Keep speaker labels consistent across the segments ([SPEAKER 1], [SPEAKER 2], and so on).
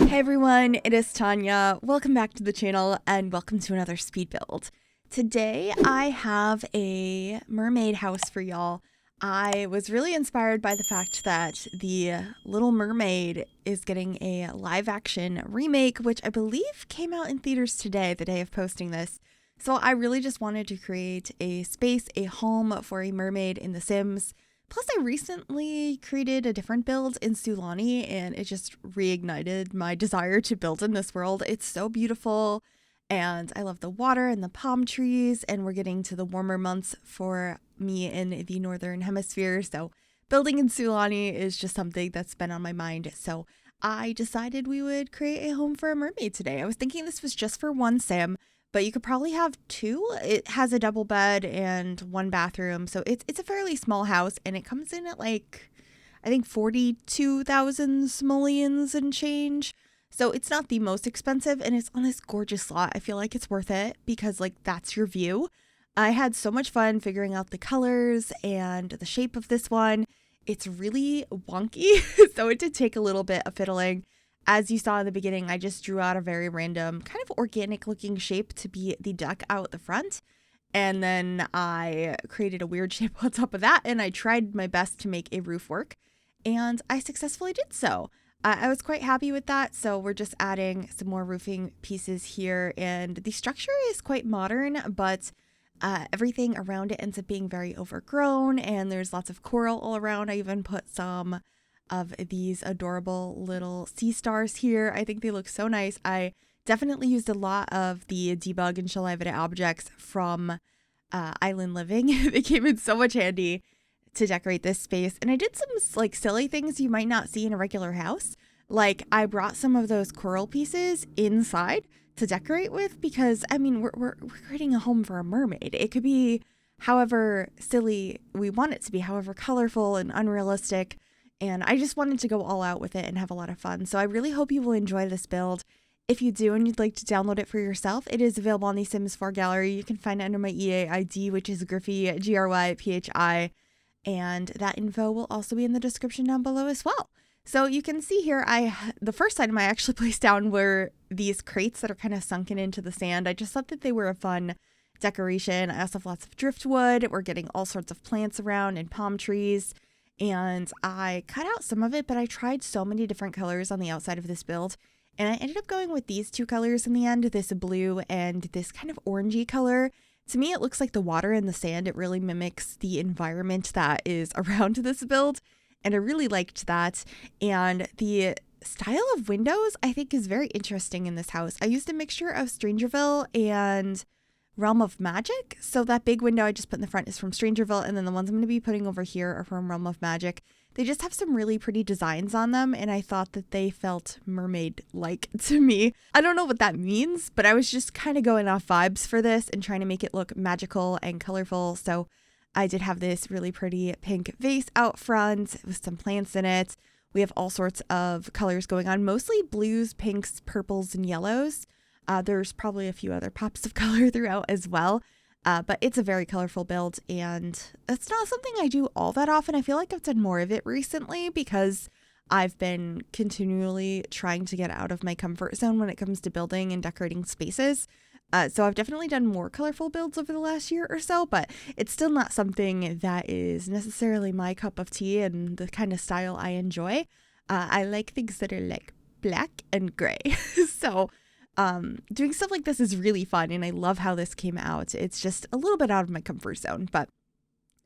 [SPEAKER 1] Hey everyone, it is Tanya. Welcome back to the channel and welcome to another speed build. Today I have a mermaid house for y'all. I was really inspired by the fact that the Little Mermaid is getting a live action remake, which I believe came out in theaters today, the day of posting this. So I really just wanted to create a space, a home for a mermaid in The Sims. Plus, I recently created a different build in Sulani, and it just reignited my desire to build in this world. It's so beautiful, and I love the water and the palm trees, and we're getting to the warmer months for me in the Northern Hemisphere, so building in Sulani is just something that's been on my mind. So I decided we would create a home for a mermaid today. I was thinking this was just for one Sim, but you could probably have two. It has a double bed and one bathroom, so it's a fairly small house, and it comes in at like, I think 42,000 simoleons and change. So it's not the most expensive, and it's on this gorgeous lot. I feel like it's worth it because like that's your view. I had so much fun figuring out the colors and the shape of this one. It's really wonky, so it did take a little bit of fiddling. As you saw in the beginning, I just drew out a very random, kind of organic looking shape to be the duck out the front. And then I created a weird shape on top of that, and I tried my best to make a roof work. And I successfully did so. I was quite happy with that, so we're just adding some more roofing pieces here. And the structure is quite modern, but everything around it ends up being very overgrown, and there's lots of coral all around. I even put some of these adorable little sea stars here. I think they look so nice. I definitely used a lot of the debug and show live edit objects from Island Living. They came in so much handy to decorate this space. And I did some like silly things you might not see in a regular house. Like I brought some of those coral pieces inside to decorate with because I mean we're creating a home for a mermaid. It could be however silly we want it to be, however colorful and unrealistic. And I just wanted to go all out with it and have a lot of fun. So I really hope you will enjoy this build. If you do and you'd like to download it for yourself, it is available on the Sims 4 gallery. You can find it under my EA ID, which is Gryphi, Gryphi. And that info will also be in the description down below as well. So you can see here, the first item I actually placed down were these crates that are kind of sunken into the sand. I just thought that they were a fun decoration. I also have lots of driftwood. We're getting all sorts of plants around and palm trees. And I cut out some of it, but I tried so many different colors on the outside of this build. And I ended up going with these two colors in the end, this blue and this kind of orangey color. To me, it looks like the water and the sand. It really mimics the environment that is around this build. And I really liked that. And the style of windows, I think, is very interesting in this house. I used a mixture of Strangerville and Realm of Magic. So that big window I just put in the front is from Strangerville, and then the ones I'm going to be putting over here are from Realm of Magic. They just have some really pretty designs on them, and I thought that they felt mermaid-like to me. I don't know what that means, but I was just kind of going off vibes for this and trying to make it look magical and colorful. So I did have this really pretty pink vase out front with some plants in it. We have all sorts of colors going on, mostly blues, pinks, purples, and yellows. There's probably a few other pops of color throughout as well, but it's a very colorful build, and it's not something I do all that often. I feel like I've done more of it recently because I've been continually trying to get out of my comfort zone when it comes to building and decorating spaces. So I've definitely done more colorful builds over the last year or so, but it's still not something that is necessarily my cup of tea and the kind of style I enjoy. I like things that are like black and gray. So doing stuff like this is really fun, and I love how this came out. It's just a little bit out of my comfort zone, but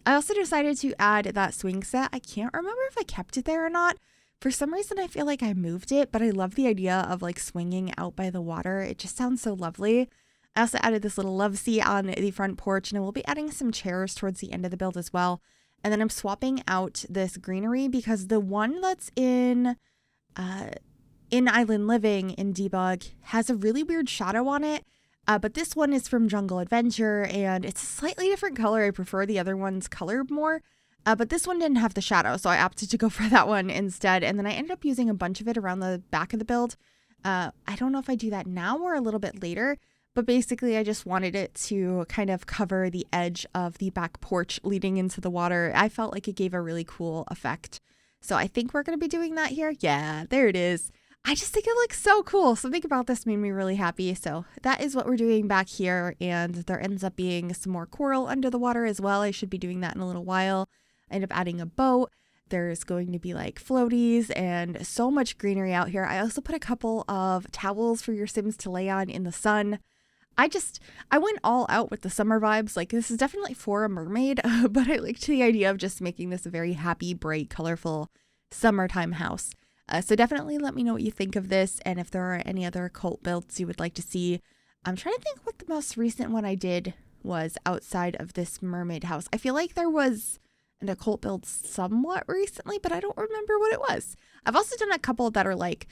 [SPEAKER 1] I also decided to add that swing set. I can't remember if I kept it there or not. For some reason, I feel like I moved it, but I love the idea of like swinging out by the water. It just sounds so lovely. I also added this little love seat on the front porch, and I will be adding some chairs towards the end of the build as well. And then I'm swapping out this greenery because the one that's in Island Living in Debug has a really weird shadow on it, but this one is from Jungle Adventure, and it's a slightly different color. I prefer the other one's color more, but this one didn't have the shadow, so I opted to go for that one instead. And then I ended up using a bunch of it around the back of the build. I don't know if I do that now or a little bit later, but basically I just wanted it to kind of cover the edge of the back porch leading into the water. I felt like it gave a really cool effect. So I think we're going to be doing that here. Yeah, there it is. I just think it looks so cool. Something about this made me really happy. So that is what we're doing back here. And there ends up being some more coral under the water as well. I should be doing that in a little while. I end up adding a boat. There's going to be like floaties and so much greenery out here. I also put a couple of towels for your Sims to lay on in the sun. I went all out with the summer vibes. Like, this is definitely for a mermaid, but I liked the idea of just making this a very happy, bright, colorful summertime house. So definitely let me know what you think of this and if there are any other occult builds you would like to see. I'm trying to think what the most recent one I did was outside of this mermaid house. I feel like there was an occult build somewhat recently, but I don't remember what it was. I've also done a couple that are like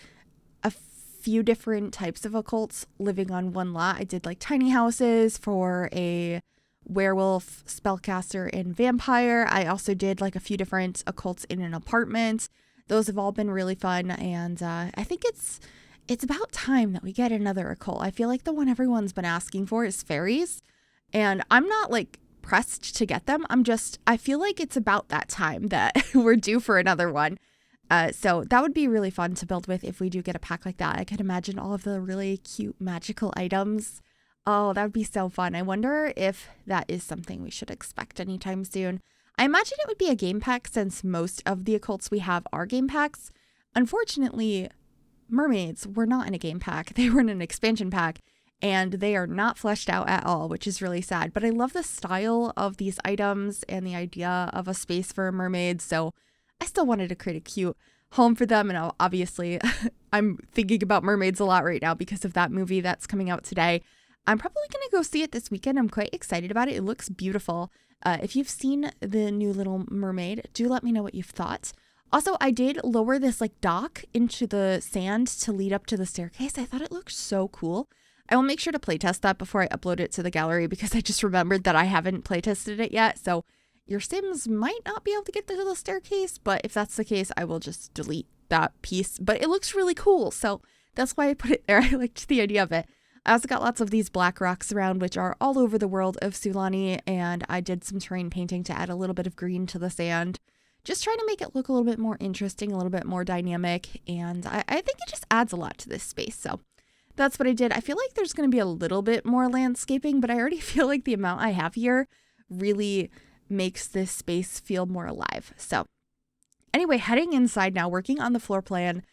[SPEAKER 1] a few different types of occults living on one lot. I did like tiny houses for a werewolf, spellcaster, and vampire. I also did like a few different occults in an apartment. Those have all been really fun, and I think it's about time that we get another occult. I feel like the one everyone's been asking for is fairies, and I'm not like pressed to get them. I feel like it's about that time that we're due for another one. So that would be really fun to build with if we do get a pack like that. I could imagine all of the really cute magical items. Oh, that would be so fun. I wonder if that is something we should expect anytime soon. I imagine it would be a game pack since most of the occults we have are game packs. Unfortunately, mermaids were not in a game pack. They were in an expansion pack, and they are not fleshed out at all, which is really sad. But I love the style of these items and the idea of a space for a mermaid, so I still wanted to create a cute home for them. And obviously, I'm thinking about mermaids a lot right now because of that movie that's coming out today. I'm probably going to go see it this weekend. I'm quite excited about it. It looks beautiful. If you've seen the new Little Mermaid, do let me know what you've thought. Also, I did lower this like dock into the sand to lead up to the staircase. I thought it looked so cool. I will make sure to playtest that before I upload it to the gallery because I just remembered that I haven't playtested it yet. So your Sims might not be able to get to the staircase, but if that's the case, I will just delete that piece. But it looks really cool, so that's why I put it there. I liked the idea of it. I also got lots of these black rocks around, which are all over the world of Sulani, and I did some terrain painting to add a little bit of green to the sand. Just trying to make it look a little bit more interesting, a little bit more dynamic, and I think it just adds a lot to this space, so that's what I did. I feel like there's going to be a little bit more landscaping, but I already feel like the amount I have here really makes this space feel more alive. So anyway, heading inside now, working on the floor plan.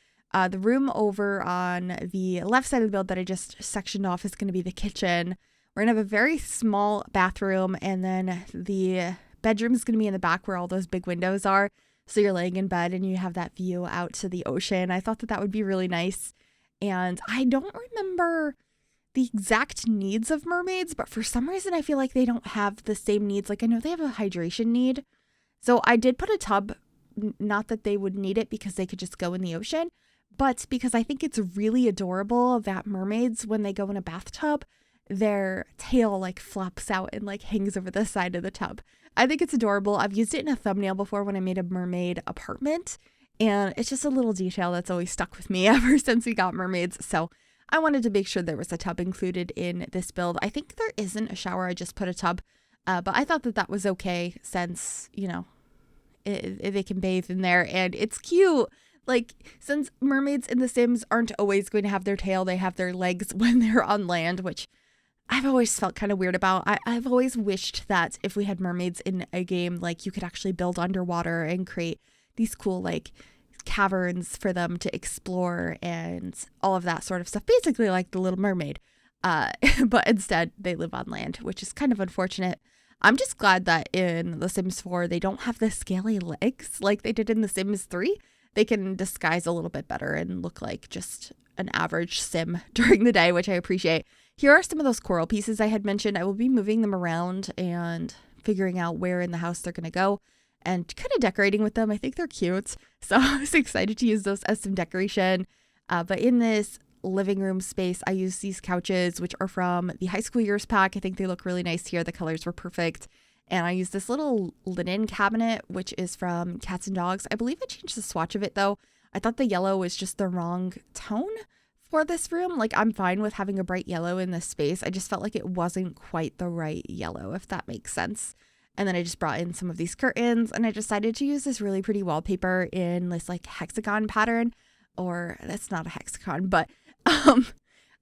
[SPEAKER 1] The room over on the left side of the build that I just sectioned off is going to be the kitchen. We're going to have a very small bathroom, and then the bedroom is going to be in the back where all those big windows are. So you're laying in bed and you have that view out to the ocean. I thought that that would be really nice. And I don't remember the exact needs of mermaids, but for some reason I feel like they don't have the same needs. Like, I know they have a hydration need. So I did put a tub, not that they would need it because they could just go in the ocean, but because I think it's really adorable that mermaids, when they go in a bathtub, their tail like flops out and like hangs over the side of the tub. I think it's adorable. I've used it in a thumbnail before when I made a mermaid apartment, and it's just a little detail that's always stuck with me ever since we got mermaids. So I wanted to make sure there was a tub included in this build. I think there isn't a shower. I just put a tub, but I thought that that was okay since, you know, they can bathe in there and it's cute. Like, since mermaids in The Sims aren't always going to have their tail, they have their legs when they're on land, which I've always felt kind of weird about. I've always wished that if we had mermaids in a game, like, you could actually build underwater and create these cool, like, caverns for them to explore and all of that sort of stuff. Basically like the Little Mermaid. But instead, they live on land, which is kind of unfortunate. I'm just glad that in The Sims 4, they don't have the scaly legs like they did in The Sims 3. They can disguise a little bit better and look like just an average sim during the day, which I appreciate. Here are some of those coral pieces I had mentioned. I will be moving them around and figuring out where in the house they're going to go and kind of decorating with them. I think they're cute. So I was excited to use those as some decoration. But in this living room space, I use these couches, which are from the High School Years pack. I think they look really nice here. The colors were perfect. And I use this little linen cabinet, which is from Cats and Dogs. I believe I changed the swatch of it, though. I thought the yellow was just the wrong tone for this room. Like, I'm fine with having a bright yellow in this space. I just felt like it wasn't quite the right yellow, if that makes sense. And then I just brought in some of these curtains, and I decided to use this really pretty wallpaper in this, like, hexagon pattern. or that's not a hexagon, but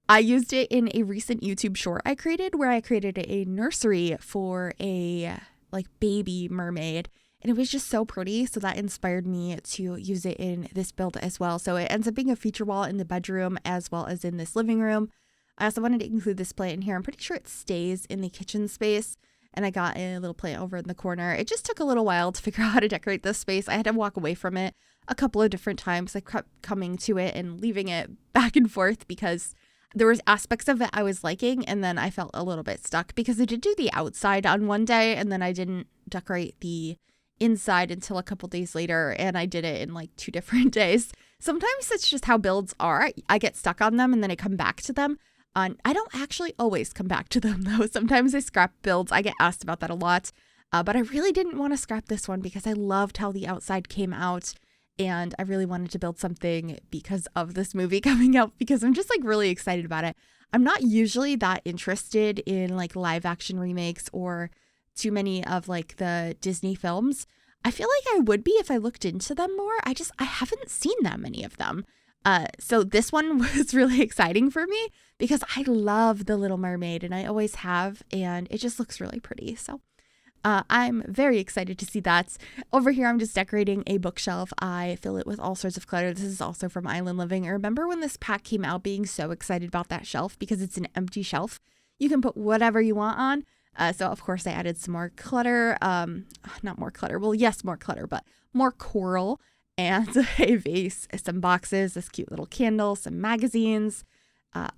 [SPEAKER 1] I used it in a recent YouTube short I created where I created a nursery for a like baby mermaid, and it was just so pretty. So that inspired me to use it in this build as well. So it ends up being a feature wall in the bedroom as well as in this living room. I also wanted to include this plant in here. I'm pretty sure it stays in the kitchen space. And I got a little plant over in the corner. It just took a little while to figure out how to decorate this space. I had to walk away from it a couple of different times. I kept coming to it and leaving it back and forth because there was aspects of it I was liking, and then I felt a little bit stuck because I did do the outside on one day, and then I didn't decorate the inside until a couple days later, and I did it in like 2 different days. Sometimes it's just how builds are. I get stuck on them and then I come back to them. I don't actually always come back to them though. Sometimes I scrap builds. I get asked about that a lot, but I really didn't want to scrap this one because I loved how the outside came out, and I really wanted to build something because of this movie coming out, because I'm just like really excited about it. I'm not usually that interested in like live action remakes or too many of like the Disney films. I feel like I would be if I looked into them more. I haven't seen that many of them. So this one was really exciting for me because I love the Little Mermaid and I always have, and it just looks really pretty. So I'm very excited to see that. Over here, I'm just decorating a bookshelf. I fill it with all sorts of clutter. This is also from Island Living. I remember when this pack came out being so excited about that shelf because it's an empty shelf. You can put whatever you want on. So of course I added some more clutter, not more clutter. Well, yes, more clutter, but more coral. And a vase, some boxes, this cute little candle, some magazines,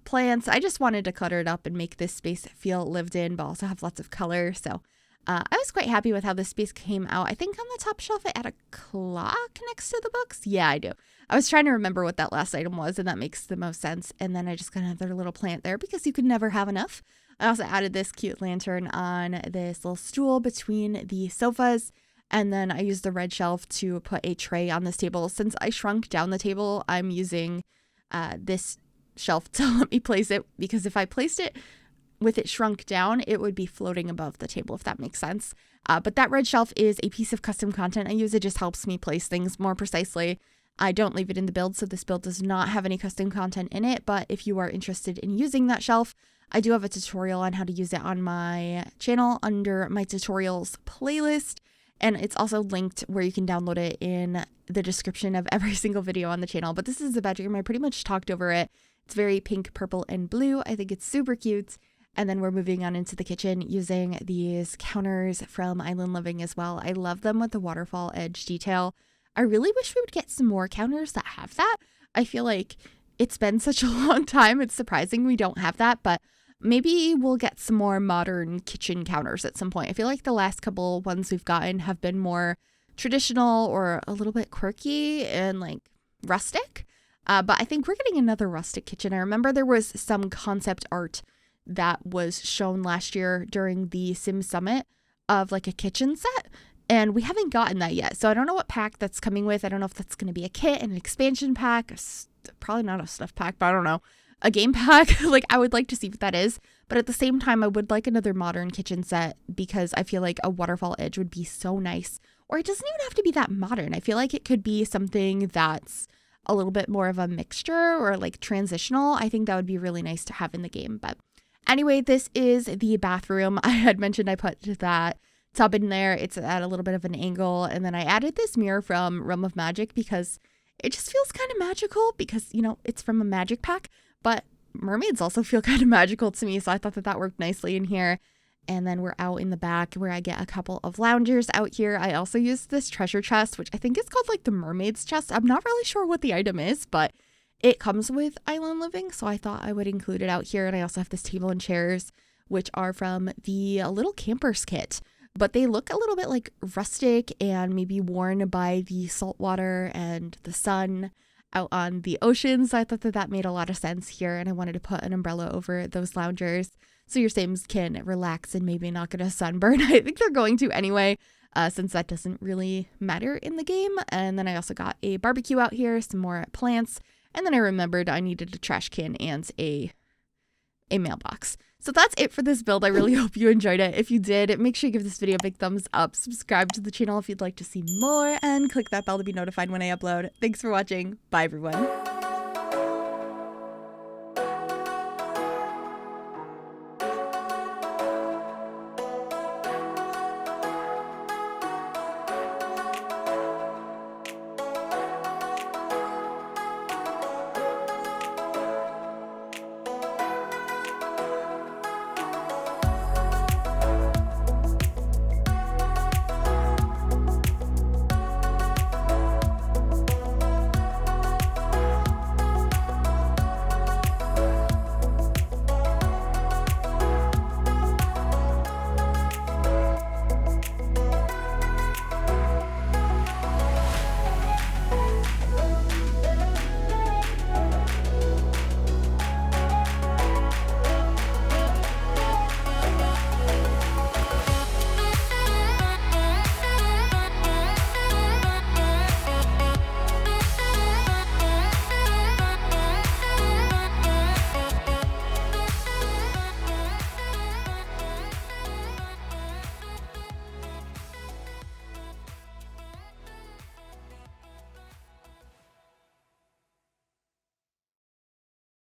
[SPEAKER 1] plants. I just wanted to clutter it up and make this space feel lived in, but also have lots of color. So I was quite happy with how this space came out. I think on the top shelf I add a clock next to the books. Yeah, I do. I was trying to remember what that last item was, and that makes the most sense. And then I just got another little plant there because you could never have enough. I also added this cute lantern on this little stool between the sofas. And then I used the red shelf to put a tray on this table. Since I shrunk down the table, I'm using this shelf to let me place it, because if I placed it with it shrunk down, it would be floating above the table, if that makes sense. But that red shelf is a piece of custom content I use. It just helps me place things more precisely. I don't leave it in the build, so this build does not have any custom content in it. But if you are interested in using that shelf, I do have a tutorial on how to use it on my channel under my tutorials playlist. And it's also linked where you can download it in the description of every single video on the channel. But this is the bedroom. I pretty much talked over it. It's very pink, purple, and blue. I think it's super cute. And then we're moving on into the kitchen using these counters from Island Living as well. I love them with the waterfall edge detail. I really wish we would get some more counters that have that. I feel like it's been such a long time. It's surprising we don't have that, but maybe we'll get some more modern kitchen counters at some point. I feel like the last couple ones we've gotten have been more traditional or a little bit quirky and like rustic. But I think we're getting another rustic kitchen. I remember there was some concept art that was shown last year during the Sim Summit of like a kitchen set, and we haven't gotten that yet. So I don't know what pack that's coming with. I don't know if that's going to be a kit, an expansion pack, probably not a stuff pack, but I don't know. A game pack. Like, I would like to see what that is, but at the same time I would like another modern kitchen set because I feel like a waterfall edge would be so nice. Or it doesn't even have to be that modern. I feel like it could be something that's a little bit more of a mixture or like transitional. I think that would be really nice to have in the game. But anyway, this is the bathroom. I had mentioned I put that tub in there. It's at a little bit of an angle, and then I added this mirror from Realm of Magic because it just feels kind of magical because, you know, it's from a magic pack. But mermaids also feel kind of magical to me, so I thought that worked nicely in here. And then we're out in the back where I get a couple of loungers out here. I also used this treasure chest, which I think is called like the mermaid's chest. I'm not really sure what the item is, but it comes with Island Living, so I thought I would include it out here. And I also have this table and chairs, which are from the Little Campers kit. But they look a little bit like rustic and maybe worn by the salt water and the sun out on the ocean. So I thought that made a lot of sense here, and I wanted to put an umbrella over those loungers so your Sims can relax and maybe not get a sunburn. I think they're going to anyway, since that doesn't really matter in the game. And then I also got a barbecue out here, some more plants, and then I remembered I needed a trash can and a mailbox. So that's it for this build. I really hope you enjoyed it. If you did, make sure you give this video a big thumbs up, subscribe to the channel if you'd like to see more, and click that bell to be notified when I upload. Thanks for watching. Bye, everyone.